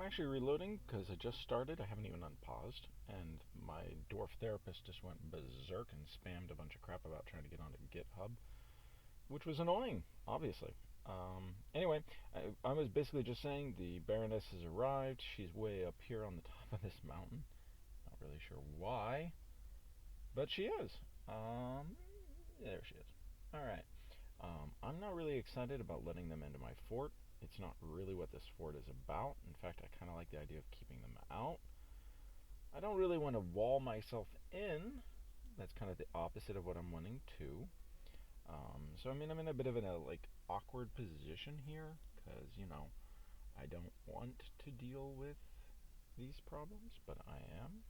actually reloading because I just started. I haven't even unpaused, and my dwarf therapist just went berserk and spammed a bunch of crap about trying to get onto GitHub, which was annoying, obviously. Anyway, I was basically just saying the Baroness has arrived. She's way up here on the top of this mountain. Not really sure why, but she is. There she is. All right. I'm not really excited about letting them into my fort. It's not really what this fort is about. In fact, I kind of like the idea of keeping them out. I don't really want to wall myself in. That's kind of the opposite of what I'm wanting to. So I mean, I'm in a bit of a like awkward position here because I don't want to deal with these problems, but I am.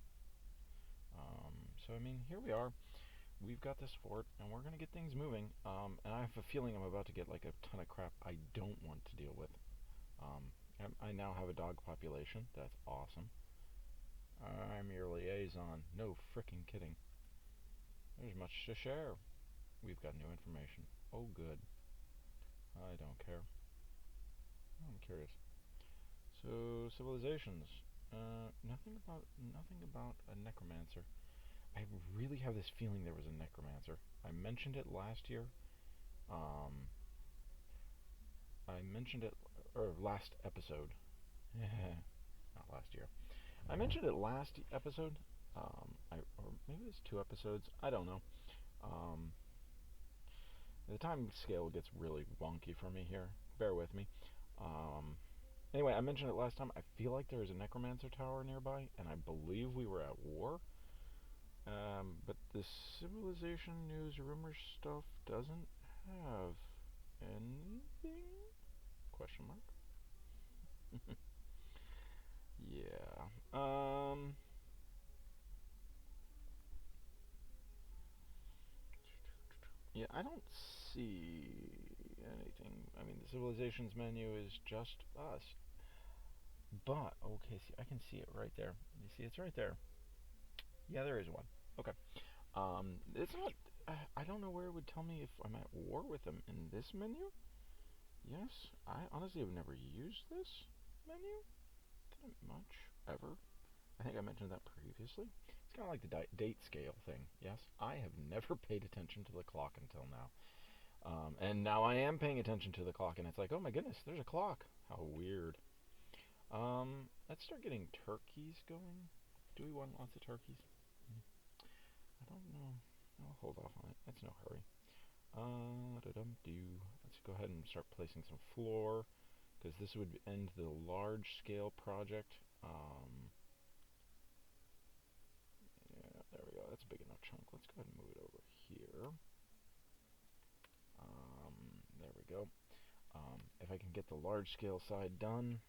So I mean, here we are. We've got this fort, and we're gonna get things moving. And I have a feeling I'm about to get like a ton of crap I don't want to deal with. I now have a dog population. That's awesome. I'm your liaison. No frickin' kidding. There's much to share. We've got new information. Oh, good. I don't care. I'm curious. So civilizations. Nothing about a necromancer. I really have this feeling there was a necromancer. I mentioned it last year. Um, I mentioned it or last episode. Not last year. I mentioned it last episode. Or maybe it's 2 episodes. I don't know. Um, the time scale gets really wonky for me here. Bear with me. Um, anyway, I mentioned it last time. I feel like there is a necromancer tower nearby, and I believe we were at war. But the civilization news rumor stuff doesn't have anything? Question mark. Yeah. Yeah, I don't see anything. I mean, the civilizations menu is just us. But okay, see, I can see it right there. You see, it's right there. Yeah, there is one. Okay. It's not. I don't know where it would tell me if I'm at war with them in this menu. Yes, I honestly have never used this menu that much ever. I think I mentioned that previously. It's kind of like the date scale thing. Yes, I have never paid attention to the clock until now. And now I am paying attention to the clock, and it's like, oh my goodness, there's a clock. How weird. Let's start getting turkeys going. Do we want lots of turkeys? I don't know. I'll hold off on it. That's no hurry. Let's go ahead and start placing some floor, because this would end the large-scale project. Yeah, there we go. That's a big enough chunk. Let's go ahead and move it over here. There we go. If I can get the large-scale side done,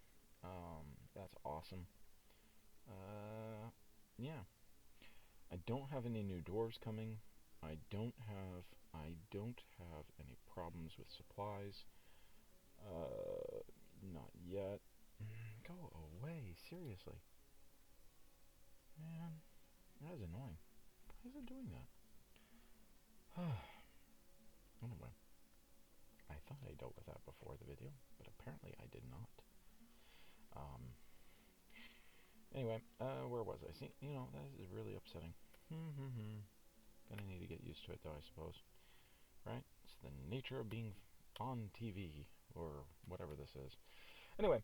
that's awesome. Yeah. I don't have any new dwarves coming. I don't have any problems with supplies. Not yet. Go away, seriously. Man, that is annoying. Why is it doing that? Anyway, I thought I dealt with that before the video, but apparently I did not. Um, where was I? See, that is really upsetting. Gonna need to get used to it though, I suppose. Right? It's the nature of being on TV, or whatever this is. Anyway,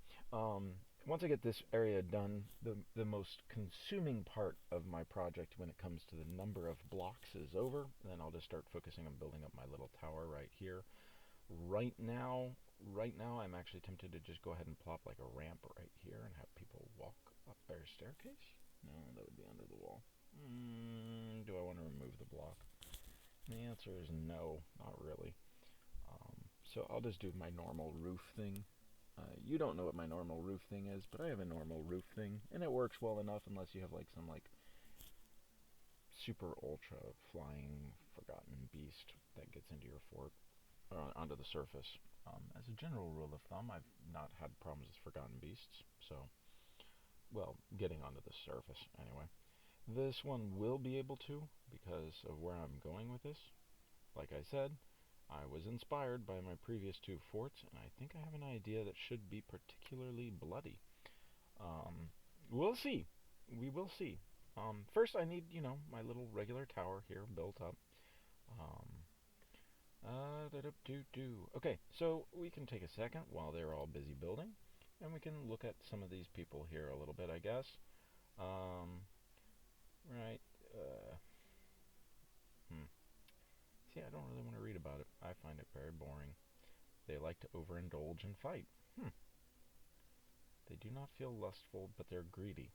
once I get this area done, the most consuming part of my project when it comes to the number of blocks is over. Then I'll just start focusing on building up my little tower right here. Right now, I'm actually tempted to just go ahead and plop like a ramp right here and have people walk up their staircase. No, that would be under the wall. Do I want to remove the block? The answer is no, not really. So I'll just do my normal roof thing. You don't know what my normal roof thing is, but I have a normal roof thing, and it works well enough unless you have like some like super ultra flying forgotten beast that gets into your fort or onto the surface. As a general rule of thumb, I've not had problems with forgotten beasts, so well, getting onto the surface anyway. This one will be able to because of where I'm going with this. Like I said, I was inspired by my previous 2 forts, and I think I have an idea that should be particularly bloody. Um, we'll see. We will see. First, I need, my little regular tower here built up. Um, Okay, so we can take a second while they're all busy building, and we can look at some of these people here a little bit, I guess. Um, right. Uh, hmm. See, I don't really want to read about it. I find it very boring. They like to overindulge and fight. Hmm. They do not feel lustful, but they're greedy.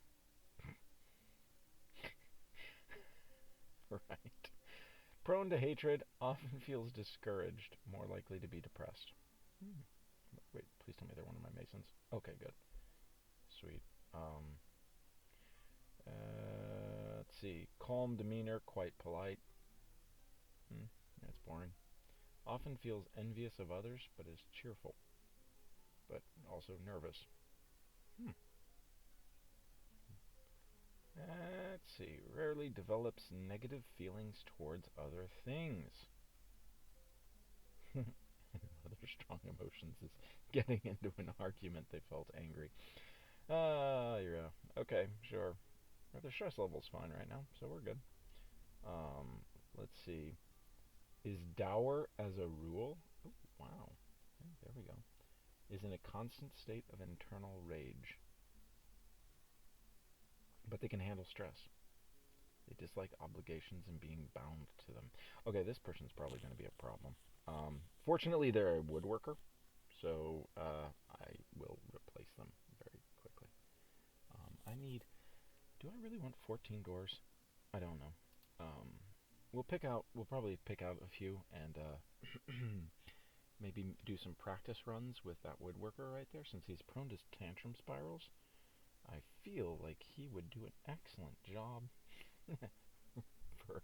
Right. Prone to hatred, often feels discouraged, more likely to be depressed. Hmm. Wait, please tell me they're one of my masons. Okay, good. Sweet. Um, let's see. Calm demeanor, quite polite. That's boring. Often feels envious of others, but is cheerful, but also nervous. Hmm. Let's see. Rarely develops negative feelings towards other things. Other strong emotions is getting into an argument. They felt angry. Yeah. Okay, sure. Their stress level's fine right now, so we're good. Let's see. Is dour as a rule? Oh, wow. Okay, there we go. Is in a constant state of internal rage, but they can handle stress. They dislike obligations and being bound to them. Okay, this person's probably going to be a problem. Fortunately, they're a woodworker, so I will replace them very quickly. I need. Do I really want 14 doors? I don't know. Um, we'll pick out. We'll probably pick out a few and maybe do some practice runs with that woodworker right there, since he's prone to tantrum spirals. I feel like he would do an excellent job for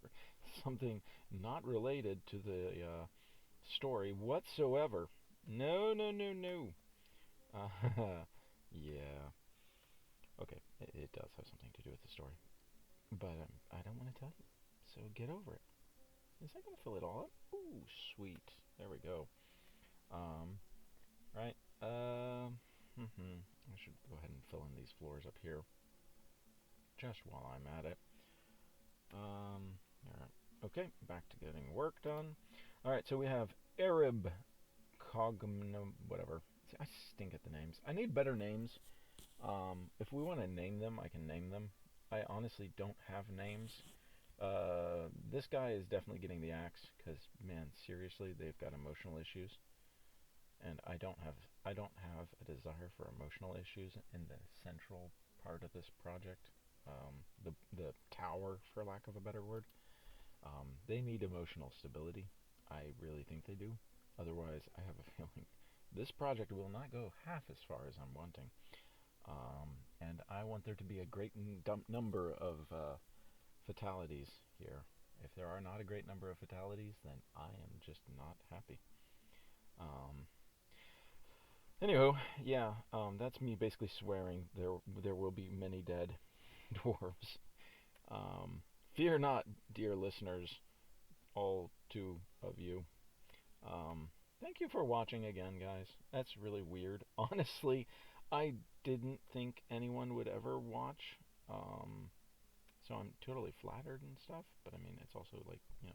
something not related to the story whatsoever. No, no, no, no. Yeah. Okay, it does have something to do with the story, but I don't want to tell you. So get over it. Is that gonna fill it all up? Ooh, sweet. There we go. Um, right. I should go ahead and fill in these floors up here just while I'm at it. All right. Okay, back to getting work done. All right, so we have Arab Cognom, whatever. See, I stink at the names. I need better names. If we want to name them, I can name them. I honestly don't have names. This guy is definitely getting the axe because, man, seriously, they've got emotional issues, and I don't have a desire for emotional issues in the central part of this project. The tower, for lack of a better word. They need emotional stability. I really think they do. Otherwise, I have a feeling this project will not go half as far as I'm wanting. And I want there to be a great number of fatalities here. If there are not a great number of fatalities, then I am just not happy. Um, Anywho, yeah, that's me basically swearing there will be many dead dwarves. Um, Fear not, dear listeners, all two of you. Thank you for watching again, guys. That's really weird. Honestly, I didn't think anyone would ever watch. Um, so I'm totally flattered and stuff. But I mean, it's also like, is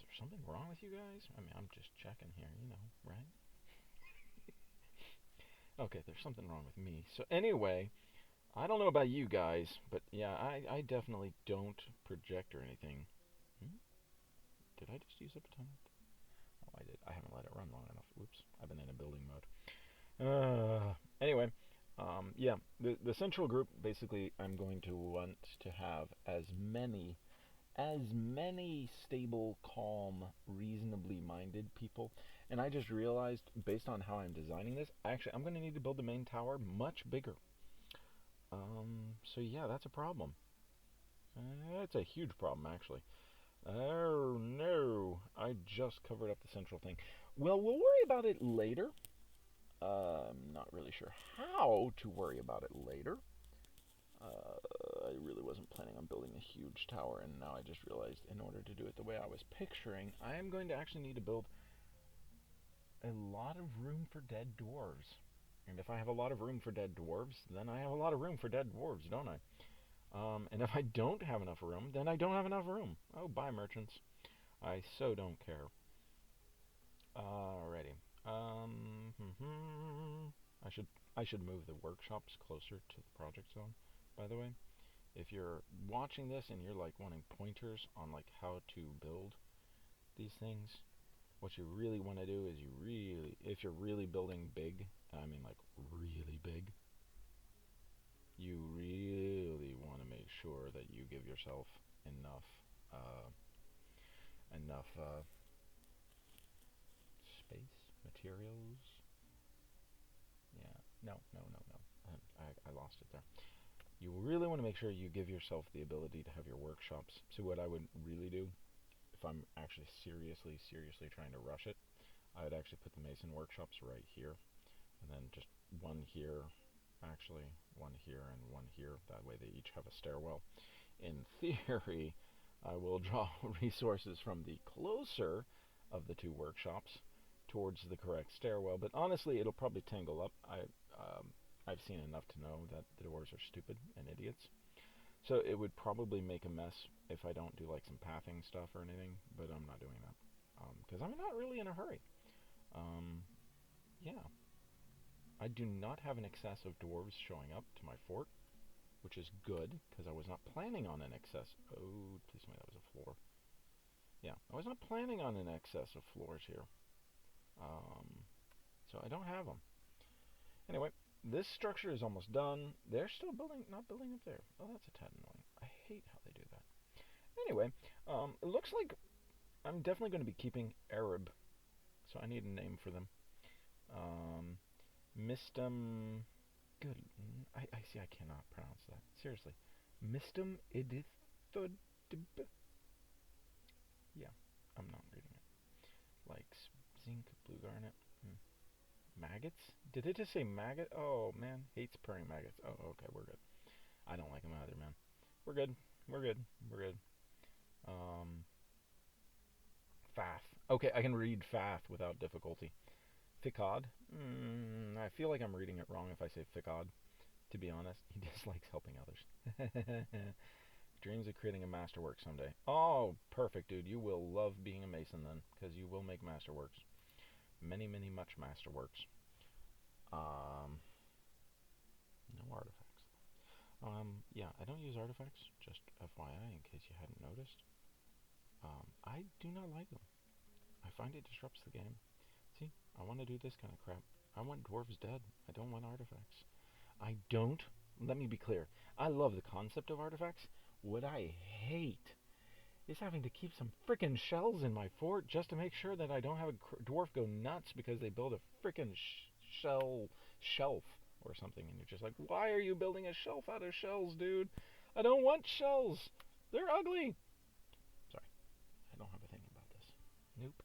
there something wrong with you guys? I mean, I'm just checking here, right? Okay, there's something wrong with me. So anyway, I don't know about you guys, but yeah, I definitely don't project or anything. Hmm? Did I just use up a ton? Oh, I did. I haven't let it run long enough. Oops, I've been in a building mode. Anyway, yeah, the central group, basically, I'm going to want to have as many stable, calm, reasonably minded people. And I just realized, based on how I'm designing this, I'm going to need to build the main tower much bigger. So yeah, that's a problem. That's a huge problem, actually. Oh no, I just covered up the central thing. Well, we'll worry about it later. I'm not really sure how to worry about it later. I really wasn't planning on building a huge tower, and now I just realized in order to do it the way I was picturing, I am going to actually need to build a lot of room for dead dwarves. And if I have a lot of room for dead dwarves, then I have a lot of room for dead dwarves, don't I? And if I don't have enough room, then I don't have enough room. Oh, bye, merchants. I so don't care. Alrighty. I should I should move the workshops closer to the project zone. By the way, if you're watching this and you're like wanting pointers on like how to build these things, what you really want to do is if you're really building big, I mean like really big, you really want to make sure that you give yourself enough uh, enough space, materials. Yeah, no. I lost it there. You really want to make sure you give yourself the ability to have your workshops. So what I would really do, if I'm actually seriously trying to rush it, I would actually put the mason workshops right here, and then just one here, actually one here and one here. That way they each have a stairwell. In theory, I will draw resources from the closer of the two workshops towards the correct stairwell, but honestly, it'll probably tangle up. I've seen enough to know that the dwarves are stupid and idiots. So it would probably make a mess if I don't do like some pathing stuff or anything, but I'm not doing that. Because I'm not really in a hurry. Yeah. I do not have an excess of dwarves showing up to my fort, which is good, because I was not planning on an excess. Oh, please tell me that was a floor. Yeah, I was not planning on an excess of floors here. So I don't have them. Anyway, this structure is almost done. They're still not building up there. Oh, that's a tad annoying. I hate how they do that. Anyway, it looks like I'm definitely going to be keeping Arab, so I need a name for them. Mistum. Good. I see. I cannot pronounce that. Seriously, Mistum Idithod. Yeah, I'm not reading it. Like zinc, blue garnet. Maggots? Did it just say maggot? Oh man, hates purring maggots. Oh, okay, we're good. I don't like them either, man. We're good. We're good. We're good. Fath. Okay, I can read Fath without difficulty. Fickod. I feel like I'm reading it wrong if I say Fickod. To be honest, he dislikes helping others. Dreams of creating a masterwork someday. Oh, perfect, dude. You will love being a mason then, because you will make masterworks. Many, much masterworks. No artifacts. Yeah, I don't use artifacts, just FYI, in case you hadn't noticed. I do not like them. I find it disrupts the game. See, I want to do this kind of crap. I want dwarves dead. I don't want artifacts. I don't. Let me be clear. I love the concept of artifacts. What I hate is having to keep some frickin' shells in my fort just to make sure that I don't have a dwarf go nuts because they build a frickin' shelf or something, and you're just like, why are you building a shelf out of shells, dude? I don't want shells. They're ugly. Sorry, I don't have a thing about this. Nope.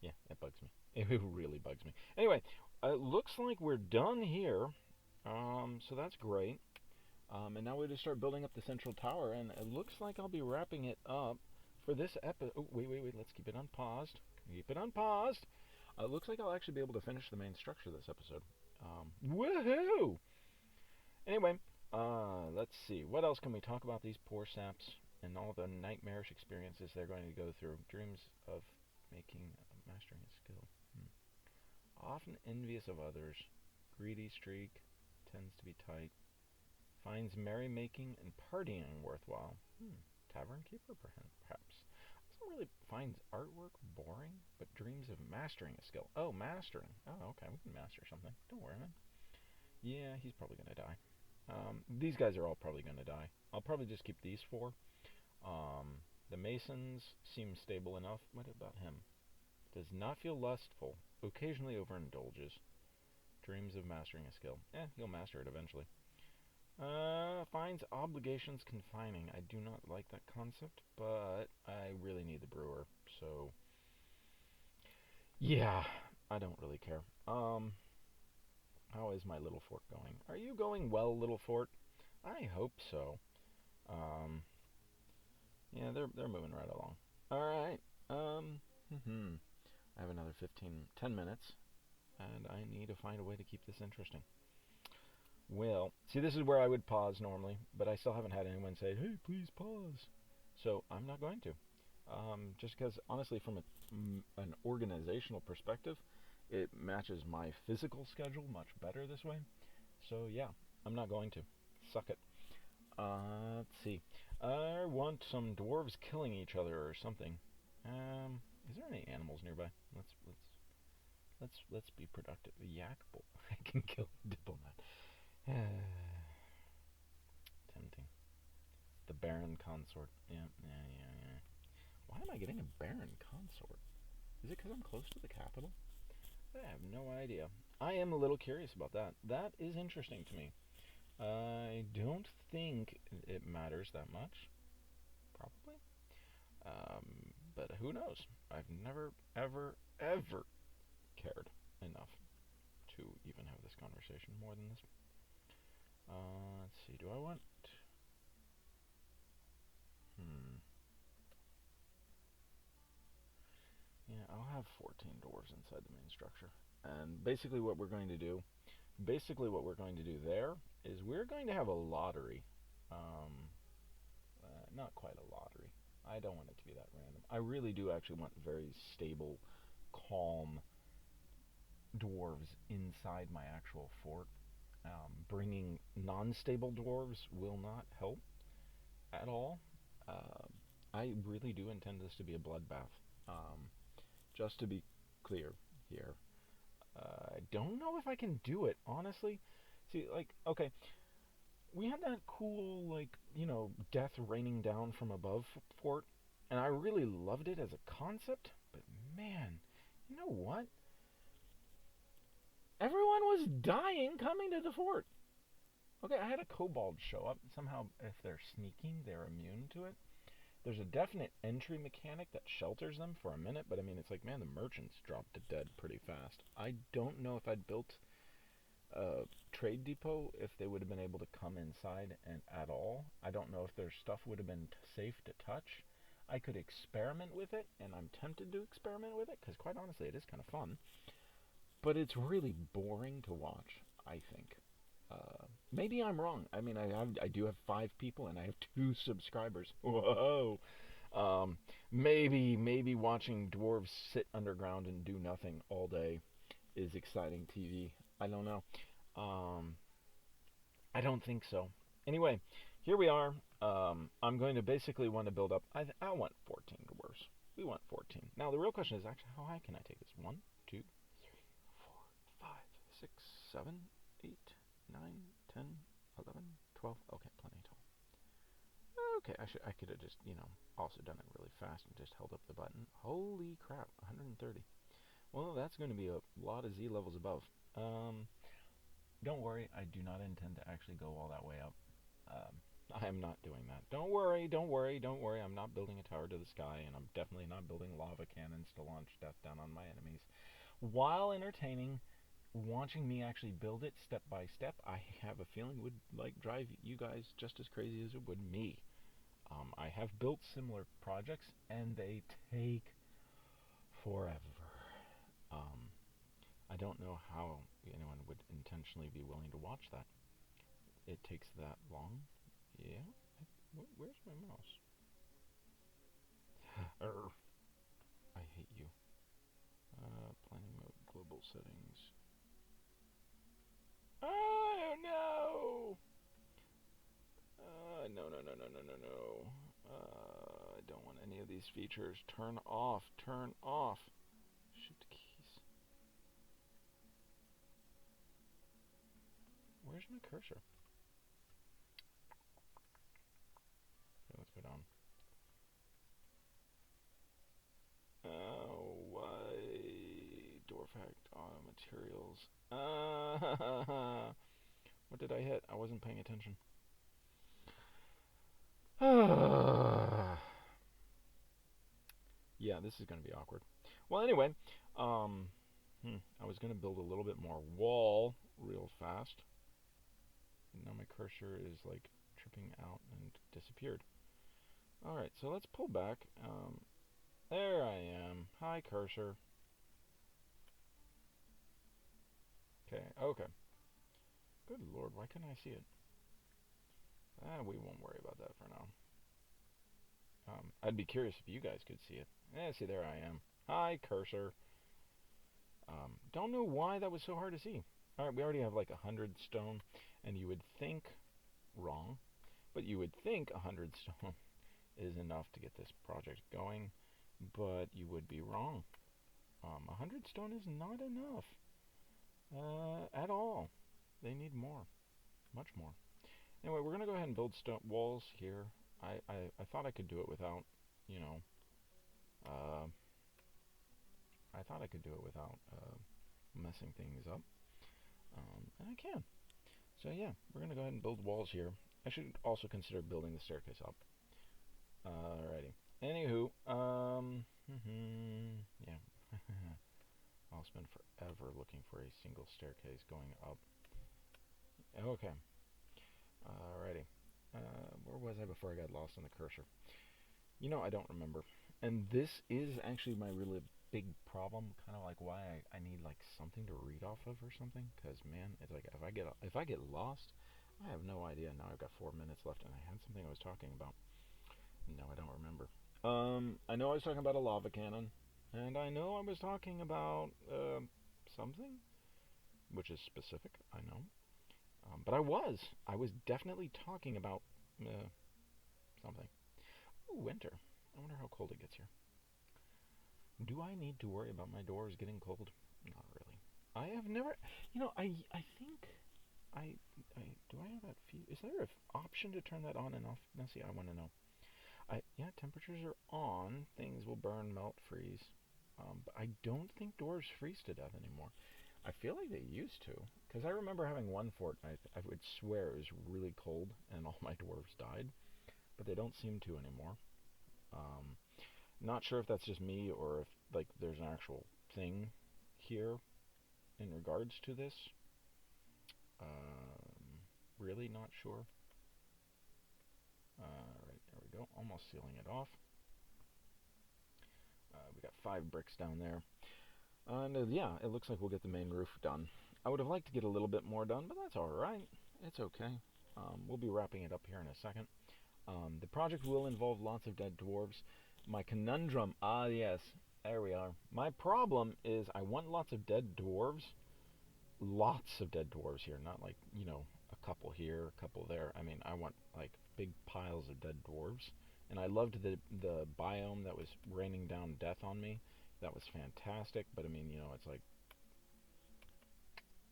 Yeah, that bugs me. It really bugs me. Anyway, it looks like we're done here. So that's great. And now we just start building up the central tower, and it looks like I'll be wrapping it up for this episode. Oh, wait. Let's keep it unpaused. Keep it unpaused. It looks like I'll actually be able to finish the main structure this episode. Woohoo! Anyway, let's see. What else can we talk about these poor saps and all the nightmarish experiences they're going to go through? Dreams of mastering a skill. Often envious of others. Greedy streak. Tends to be tight. Finds merrymaking and partying worthwhile. Tavern keeper, perhaps. Doesn't really finds artwork boring, but dreams of mastering a skill. Oh, mastering. Oh, okay, we can master something. Don't worry, man. Yeah, he's probably gonna die. These guys are all probably gonna die. I'll probably just keep these four. The masons seem stable enough. What about him? Does not feel lustful. Occasionally overindulges. Dreams of mastering a skill. He'll master it eventually. Finds obligations confining. I do not like that concept, but I really need the brewer, so yeah, I don't really care. How is my little fort going? Are you going well, little fort? I hope so. Yeah, they're moving right along. All right. I have another 10 minutes. and I need to find a way to keep this interesting. Well, see, this is where I would pause normally, but I still haven't had anyone say, "Hey, please pause." So I'm not going to. Just because, honestly, from an organizational perspective, it matches my physical schedule much better this way. So yeah, I'm not going to. Suck it. Let's see. I want some dwarves killing each other or something. Is there any animals nearby? Let's be productive. A yak bull. I can kill a diplomat. Tempting. The Baron consort. Yeah. Why am I getting a Baron consort? Is it because I'm close to the capital? I have no idea. I am a little curious about that. That is interesting to me. I don't think it matters that much. Probably. But who knows? I've never, ever, ever cared enough to even have this conversation more than this. Let's see. Do I want... Yeah, I'll have 14 dwarves inside the main structure. And basically what we're going to do there is we're going to have a lottery. Not quite a lottery. I don't want it to be that random. I really do actually want very stable, calm dwarves inside my actual fort. Bringing non-stable dwarves will not help at all. I really do intend this to be a bloodbath. Just to be clear here, I don't know if I can do it, honestly. See, like, okay, we had that cool, like, death raining down from above fort, and I really loved it as a concept, but man, you know what? Everyone was dying coming to the fort. Okay, I had a kobold show up. Somehow, if they're sneaking, they're immune to it. There's a definite entry mechanic that shelters them for a minute, but I mean, it's like, man, the merchants dropped to dead pretty fast. I don't know if I'd built a trade depot if they would have been able to come inside and at all. I don't know if their stuff would have been safe to touch. I could experiment with it, and I'm tempted to experiment with it, because quite honestly, it is kind of fun. But it's really boring to watch, I think. Maybe I'm wrong. I mean, I do have 5 people and I have 2 subscribers. Whoa. Maybe watching dwarves sit underground and do nothing all day is exciting TV. I don't know. I don't think so. Anyway, here we are. I'm going to basically want to build up. I want 14 dwarves. We want 14. Now the real question is actually, how high can I take this? 1, 2, 3, 4, 5, 6, 7, 8, 9, 10, 11, 12. Okay, plenty tall. Okay, I could have just, also done it really fast and just held up the button. Holy crap, 130. Well, that's going to be a lot of Z levels above. Don't worry, I do not intend to actually go all that way up. I am not doing that. Don't worry. I'm not building a tower to the sky, and I'm definitely not building lava cannons to launch death down on my enemies. While entertaining, watching me actually build it step by step, I have a feeling would drive you guys just as crazy as it would me. I have built similar projects, and they take forever. I don't know how anyone would intentionally be willing to watch that. It takes that long. Yeah? Where's my mouse? I hate you. Planning mode, global settings. Oh no! No. I don't want any of these features. Turn off. Shift keys. Where's my cursor? Okay, let's go down. Why? Dwarf hacked materials. What did I hit? I wasn't paying attention. Yeah, this is going to be awkward. Well, anyway, I was going to build a little bit more wall real fast. And now my cursor is tripping out and disappeared. Alright, so let's pull back. There I am. Hi, cursor. Okay, okay. Good lord, why couldn't I see it? We won't worry about that for now. I'd be curious if you guys could see it. See, there I am. Hi, cursor. Don't know why that was so hard to see. Alright, we already have like 100 stone, and you would think, wrong, but you would think 100 stone is enough to get this project going, but you would be wrong. 100 stone is not enough at all. They need more, much more. Anyway, we're going to go ahead and build stone walls here. I thought I could do it without, you know, I thought I could do it without messing things up, and I can. So yeah, we're going to go ahead and build walls here. I should also consider building the staircase up. Alrighty. Anywho, yeah. I'll spend forever looking for a single staircase going up. Okay. Alrighty. Where was I before I got lost in the cursor? You know, I don't remember. And this is actually my really big problem, kind of like why I need like something to read off of or something. Because man, it's like if I get lost, I have no idea. Now I've got 4 minutes left, and I had something I was talking about. No, I don't remember. I know I was talking about a lava cannon, and I know I was talking about something, which is specific. I know, but I was definitely talking about something. Ooh, winter. I wonder how cold it gets here. Do I need to worry about my doors getting cold? Not really. I have never. You know, I think I do I have that is there an option to turn that on and off? Now see, I want to know. Yeah, temperatures are on. Things will burn, melt, freeze. But I don't think doors freeze to death anymore. I feel like they used to, because I remember having one fortnight. I would swear it was really cold and all my dwarves died, but they don't seem to anymore. Not sure if that's just me or if like there's an actual thing here in regards to this. Really not sure. Right, there we go. Almost sealing it off. We got 5 bricks down there. And yeah, it looks like we'll get the main roof done. I would have liked to get a little bit more done, but that's alright. It's okay. We'll be wrapping it up here in a second. The project will involve lots of dead dwarves. My conundrum, yes, there we are. My problem is I want lots of dead dwarves. Lots of dead dwarves here, not like, you know, a couple here, a couple there. I mean, I want like big piles of dead dwarves. And I loved the biome that was raining down death on me. That was fantastic, but I mean, you know, it's like,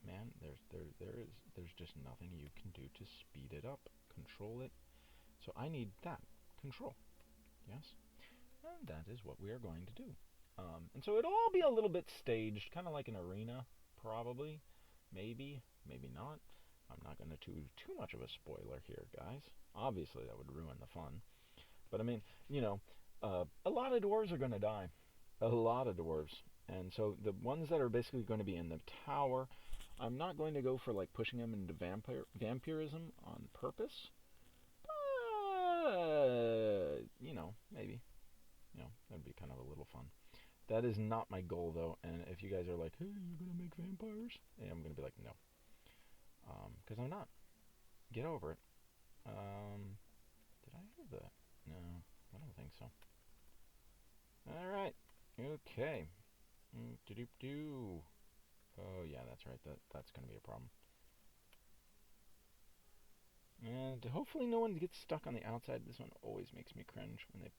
man, there's just nothing you can do to speed it up, control it. So I need that control. Yes, and that is what we are going to do. And so it'll all be a little bit staged, kind of like an arena, probably, maybe not. I'm not going to do too much of a spoiler here, guys. Obviously, that would ruin the fun. But I mean, you know, a lot of dwarves are going to die. A lot of dwarves. And so the ones that are basically going to be in the tower, I'm not going to go for like pushing them into vampirism on purpose. You know, maybe. You know, that'd be kind of a little fun. That is not my goal, though. And if you guys are like, hey, you're going to make vampires? Yeah, I'm going to be like, no. Because I'm not. Get over it. Did I have that? No, I don't think so. Alright. Okay. Do-do-do. Oh, yeah, that's right. That's going to be a problem. And hopefully no one gets stuck on the outside. This one always makes me cringe when they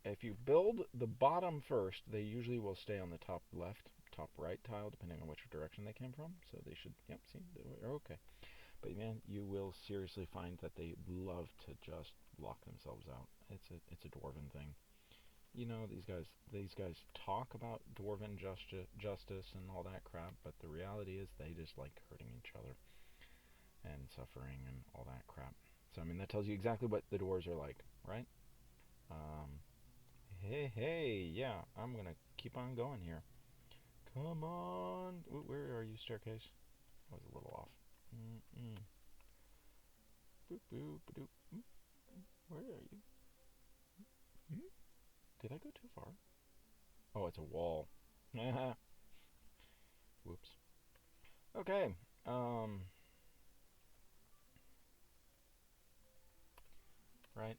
if you build the bottom first, they usually will stay on the top left, top right tile, depending on which direction they came from. So they should, yep, see, they're okay. But man, you will seriously find that they love to just lock themselves out. It's a dwarven thing. You know, these guys talk about dwarven justice and all that crap, but the reality is they just like hurting each other and suffering and all that crap. So I mean, that tells you exactly what the dwarves are like, right? Hey, yeah, I'm gonna keep on going here. Come on. Where are you, staircase? I was a little off. Boop, boop, boop. Where are you? Did I go too far? Oh, it's a wall. Whoops. Okay. Right.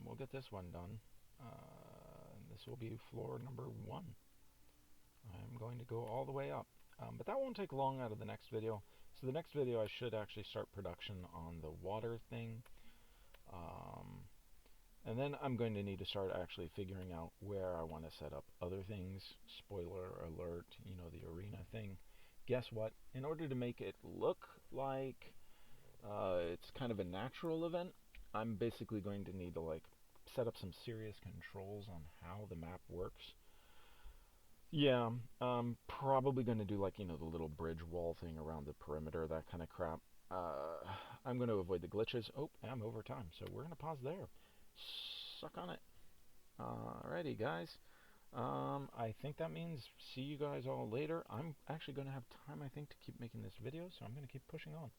We'll get this one done. This will be floor number 1. I'm going to go all the way up. But that won't take long out of the next video. So the next video I should actually start production on the water thing. And then I'm going to need to start actually figuring out where I want to set up other things. Spoiler alert, you know, the arena thing. Guess what? In order to make it look like it's kind of a natural event, I'm basically going to need to like set up some serious controls on how the map works. Yeah, I'm probably going to do like, you know, the little bridge wall thing around the perimeter, that kind of crap. I'm going to avoid the glitches. Oh, I'm over time, so we're going to pause there. Suck on it. Alrighty, guys. I think that means see you guys all later. I'm actually going to have time, I think, to keep making this video, so I'm going to keep pushing on.